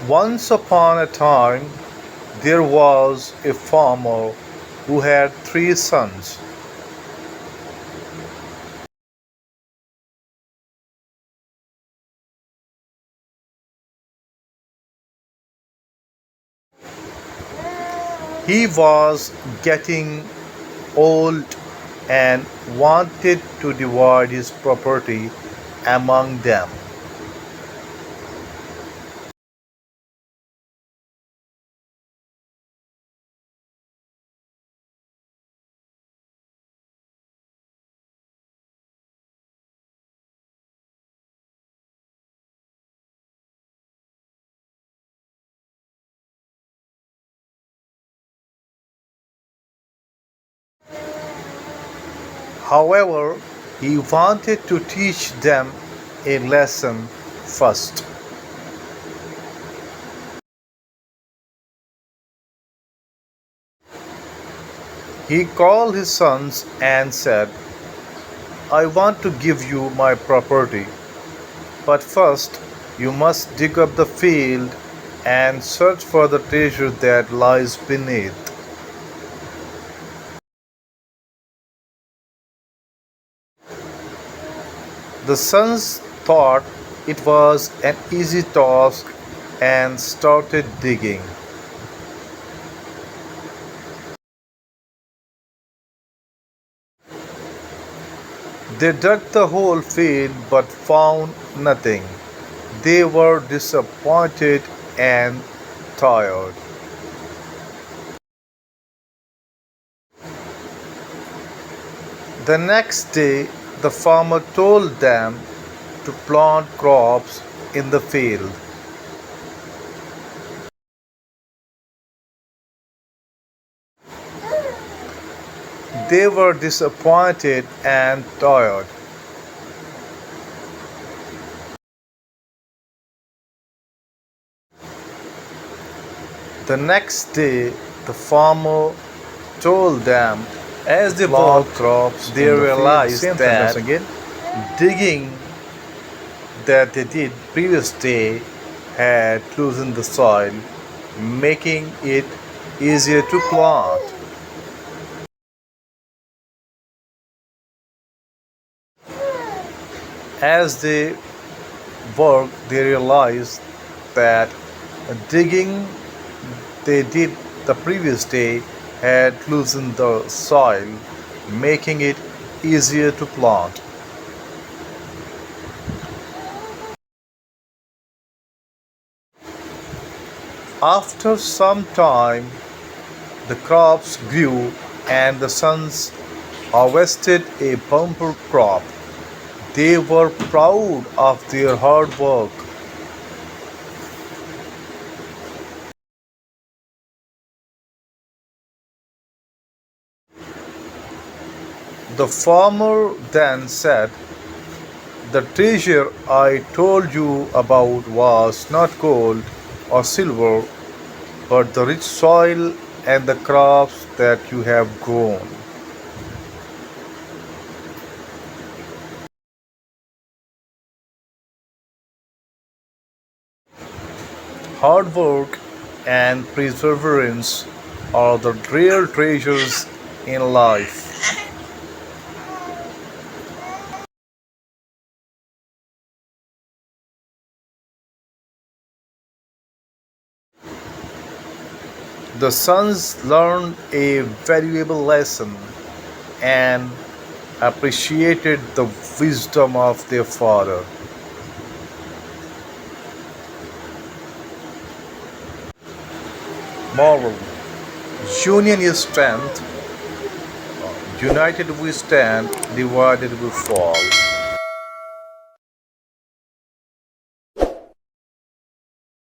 Once upon a time, there was a farmer who had three sons. He was getting old and wanted to divide his property among them. However, he wanted to teach them a lesson first. He called his sons and said, I want to give you my property, but first you must dig up the field and search for the treasure that lies beneath. The sons thought it was an easy task and started digging. They dug the whole field but found nothing. They were disappointed and tired. The next day, the farmer told them to plant crops in the field. They were disappointed and tired. The next day, the farmer told them As they plant walked crops. They in the field, realized same that sentence again. digging that they did previous day had loosened the soil, making it easier to plant. As they worked, they realized that digging they did the previous day had loosened the soil, making it easier to plant. After some time, the crops grew and the sons harvested a bumper crop. They were proud of their hard work. The farmer then said, the treasure I told you about was not gold or silver, but the rich soil and the crops that you have grown. Hard work and perseverance are the real treasures in life. The sons learned a valuable lesson and appreciated the wisdom of their father. Moral: Union is strength, united we stand, divided we fall.